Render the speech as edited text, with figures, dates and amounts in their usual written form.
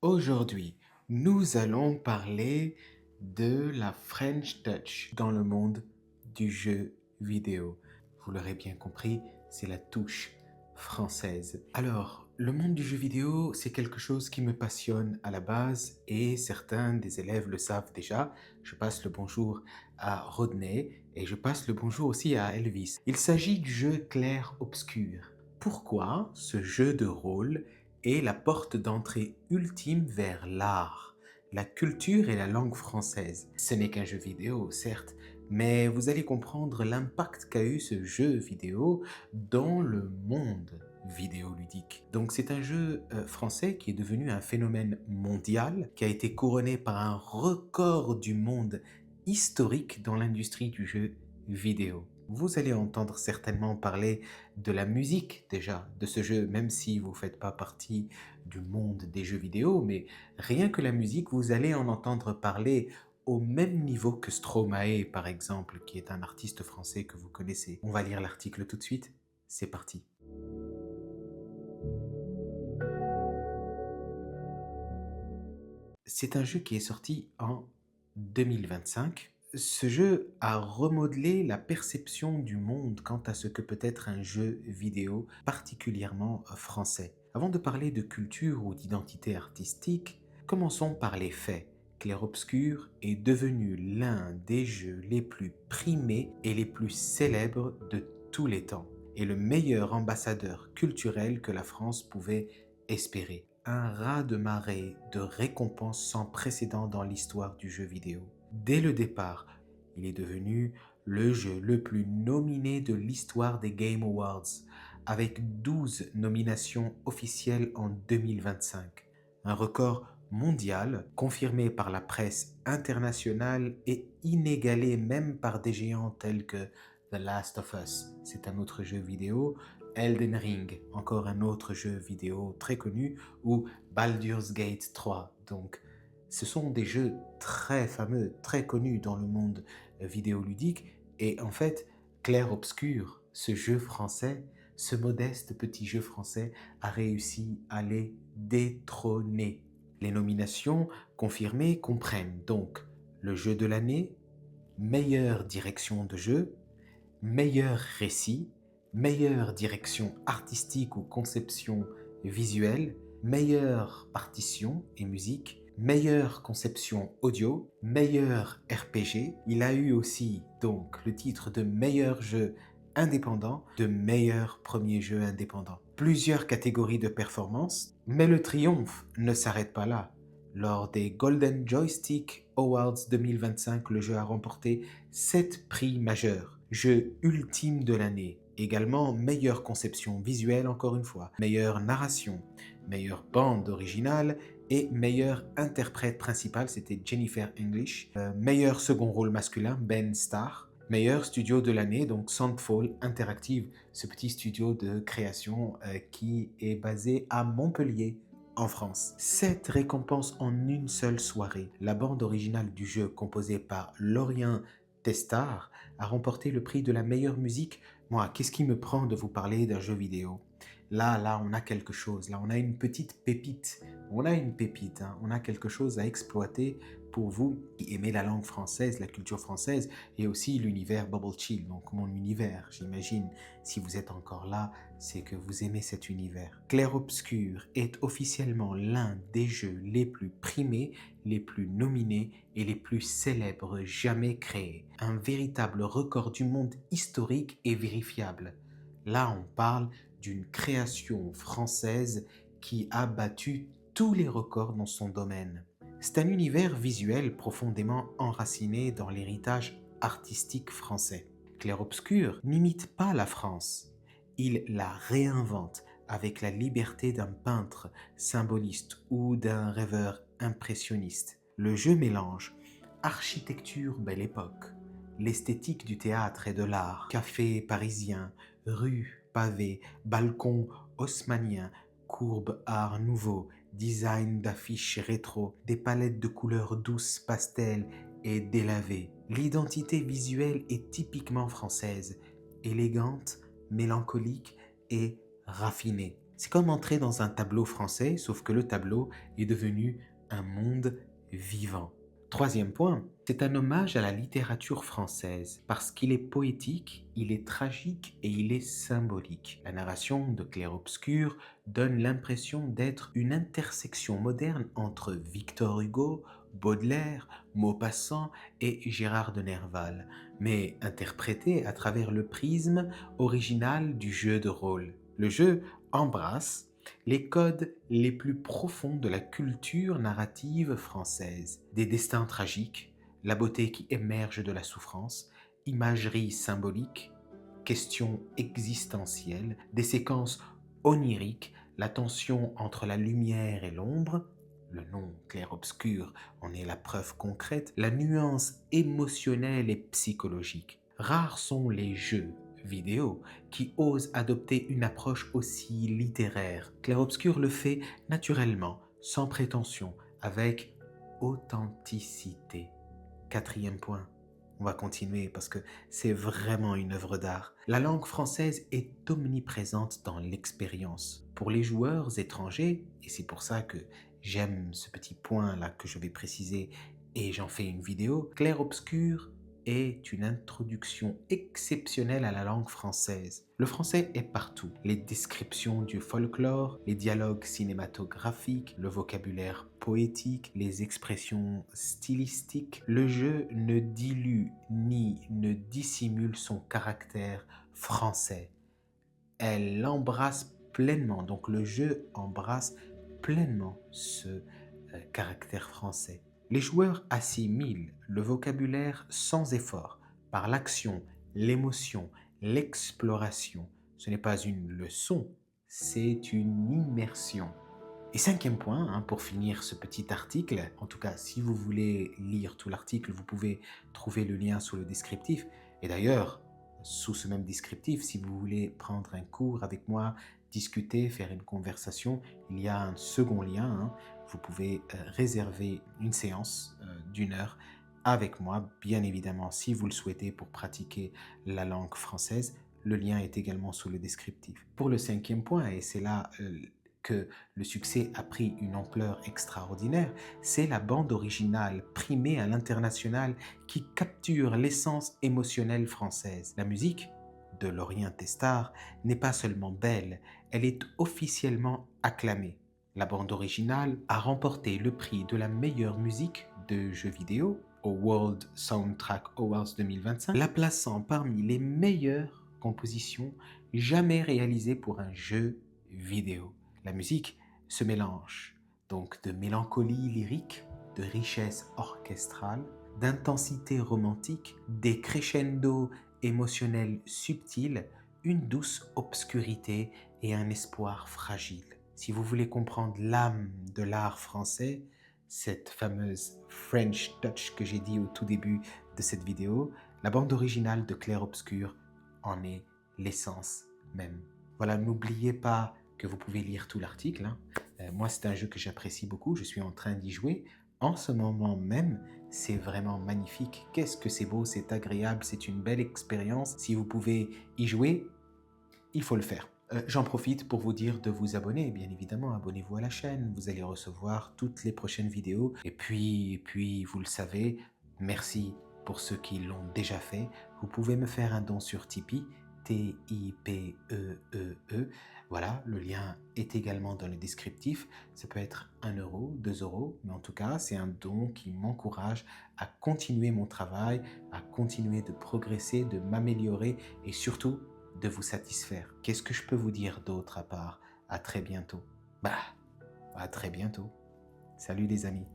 Aujourd'hui, nous allons parler de la French Touch dans le monde du jeu vidéo. Vous l'aurez bien compris, c'est la touche française. Alors, le monde du jeu vidéo, c'est quelque chose qui me passionne à la base et certains des élèves le savent déjà. Je passe le bonjour à Rodney et je passe le bonjour aussi à Elvis. Il s'agit du jeu Clair-Obscur. Pourquoi ce jeu de rôle est la porte d'entrée ultime vers l'art, la culture et la langue française? Ce n'est qu'un jeu vidéo, certes, mais vous allez comprendre l'impact qu'a eu ce jeu vidéo dans le monde vidéoludique. Donc c'est un jeu français qui est devenu un phénomène mondial, qui a été couronné par un record du monde historique dans l'industrie du jeu vidéo. Vous allez entendre certainement parler de la musique déjà de ce jeu, même si vous ne faites pas partie du monde des jeux vidéo, mais rien que la musique, vous allez en entendre parler au même niveau que Stromae, par exemple, qui est un artiste français que vous connaissez. On va lire l'article tout de suite. C'est parti. C'est un jeu qui est sorti en 2025. Ce jeu a remodelé la perception du monde quant à ce que peut être un jeu vidéo particulièrement français. Avant de parler de culture ou d'identité artistique, commençons par les faits. Clair-Obscur est devenu l'un des jeux les plus primés et les plus célèbres de tous les temps, et le meilleur ambassadeur culturel que la France pouvait espérer. Un raz-de-marée de récompenses sans précédent dans l'histoire du jeu vidéo. Dès le départ, il est devenu le jeu le plus nominé de l'histoire des Game Awards, avec 12 nominations officielles en 2025. Un record mondial confirmé par la presse internationale et inégalé même par des géants tels que The Last of Us, c'est un autre jeu vidéo, Elden Ring, encore un autre jeu vidéo très connu, ou Baldur's Gate 3. Donc, ce sont des jeux très fameux, très connus dans le monde vidéoludique. Et en fait, Clair Obscur, ce jeu français, ce modeste petit jeu français, a réussi à les détrôner. Les nominations confirmées comprennent donc le jeu de l'année, meilleure direction de jeu, meilleur récit, meilleure direction artistique ou conception visuelle, meilleure partition et musique, meilleure conception audio, meilleur RPG. Il a eu aussi donc le titre de meilleur jeu indépendant, de meilleur premier jeu indépendant. Plusieurs catégories de performance, mais le triomphe ne s'arrête pas là. Lors des Golden Joystick Awards 2025, le jeu a remporté 7 prix majeurs. Jeu ultime de l'année. Également, meilleure conception visuelle, encore une fois. Meilleure narration, meilleure bande originale et meilleur interprète principal, c'était Jennifer English. Meilleur second rôle masculin, Ben Starr. Meilleur studio de l'année, donc Soundfall Interactive, ce petit studio de création qui est basé à Montpellier, en France. 7 récompenses en une seule soirée. La bande originale du jeu, composée par Laurien Testard, a remporté le prix de la meilleure musique. Moi, qu'est-ce qui me prend de vous parler d'un jeu vidéo? Là, on a quelque chose. Là, on a une petite pépite. On a une pépite, hein. On a quelque chose à exploiter pour vous qui aimez la langue française, la culture française et aussi l'univers Bubble Chill, donc mon univers, j'imagine. Si vous êtes encore là, c'est que vous aimez cet univers. Clair Obscur est officiellement l'un des jeux les plus primés, les plus nominés et les plus célèbres jamais créés. Un véritable record du monde historique et vérifiable. Là, on parle d'une création française qui a battu tous les records dans son domaine. C'est un univers visuel profondément enraciné dans l'héritage artistique français. Clair-Obscur n'imite pas la France, il la réinvente avec la liberté d'un peintre symboliste ou d'un rêveur impressionniste. Le jeu mélange architecture belle époque, l'esthétique du théâtre et de l'art, café parisien, rue pavée, balcon haussmannien, courbe art nouveau, design d'affiches rétro, des palettes de couleurs douces pastel et délavées. L'identité visuelle est typiquement française, élégante, mélancolique et raffinée. C'est comme entrer dans un tableau français, sauf que le tableau est devenu un monde vivant. Troisième point, c'est un hommage à la littérature française, parce qu'il est poétique, il est tragique et il est symbolique. La narration de Clair-Obscur donne l'impression d'être une intersection moderne entre Victor Hugo, Baudelaire, Maupassant et Gérard de Nerval, mais interprétée à travers le prisme original du jeu de rôle. Le jeu embrasse les codes les plus profonds de la culture narrative française, des destins tragiques, la beauté qui émerge de la souffrance, imagerie symbolique, questions existentielles, des séquences oniriques, la tension entre la lumière et l'ombre, le nom clair-obscur en est la preuve concrète, la nuance émotionnelle et psychologique. Rares sont les jeux vidéo qui osent adopter une approche aussi littéraire. Clair-Obscur le fait naturellement, sans prétention, avec authenticité. Quatrième point, on va continuer parce que c'est vraiment une œuvre d'art. La langue française est omniprésente dans l'expérience. Pour les joueurs étrangers, et c'est pour ça que j'aime ce petit point-là que je vais préciser et j'en fais une vidéo, Clair-Obscur est une introduction exceptionnelle à la langue française. Le français est partout. Les descriptions du folklore, les dialogues cinématographiques, le vocabulaire poétique, les expressions stylistiques. Le jeu ne dilue ni ne dissimule son caractère français. Elle l'embrasse pleinement. Donc le jeu embrasse pleinement ce caractère français. Les joueurs assimilent le vocabulaire sans effort, par l'action, l'émotion, l'exploration. Ce n'est pas une leçon, c'est une immersion. Et cinquième point, pour finir ce petit article, en tout cas si vous voulez lire tout l'article, vous pouvez trouver le lien sous le descriptif. Et d'ailleurs, sous ce même descriptif, si vous voulez prendre un cours avec moi, discuter, faire une conversation, il y a un second lien. Vous pouvez réserver une séance d'une heure avec moi, bien évidemment, si vous le souhaitez, pour pratiquer la langue française. Le lien est également sous le descriptif. Pour le cinquième point, et c'est là que le succès a pris une ampleur extraordinaire, c'est la bande originale primée à l'international qui capture l'essence émotionnelle française. La musique de Lorien Testard n'est pas seulement belle, elle est officiellement acclamée. La bande originale a remporté le prix de la meilleure musique de jeux vidéo au World Soundtrack Awards 2025, la plaçant parmi les meilleures compositions jamais réalisées pour un jeu vidéo. La musique se mélange donc de mélancolie lyrique, de richesse orchestrale, d'intensité romantique, des crescendo émotionnels subtils, une douce obscurité et un espoir fragile. Si vous voulez comprendre l'âme de l'art français, cette fameuse French Touch que j'ai dit au tout début de cette vidéo, la bande originale de Clair-Obscur en est l'essence même. Voilà, n'oubliez pas que vous pouvez lire tout l'article. Moi, c'est un jeu que j'apprécie beaucoup, je suis en train d'y jouer. En ce moment même, c'est vraiment magnifique. Qu'est-ce que c'est beau, c'est agréable, c'est une belle expérience. Si vous pouvez y jouer, il faut le faire. J'en profite pour vous dire de vous abonner, bien évidemment, abonnez-vous à la chaîne, vous allez recevoir toutes les prochaines vidéos. Et puis, vous le savez, merci pour ceux qui l'ont déjà fait. Vous pouvez me faire un don sur Tipeee, T-I-P-E-E-E. Voilà, le lien est également dans le descriptif. Ça peut être 1 euro, 2 euros, mais en tout cas, c'est un don qui m'encourage à continuer mon travail, à continuer de progresser, de m'améliorer et surtout de vous satisfaire. Qu'est-ce que je peux vous dire d'autre à part à très bientôt? À très bientôt. Salut les amis.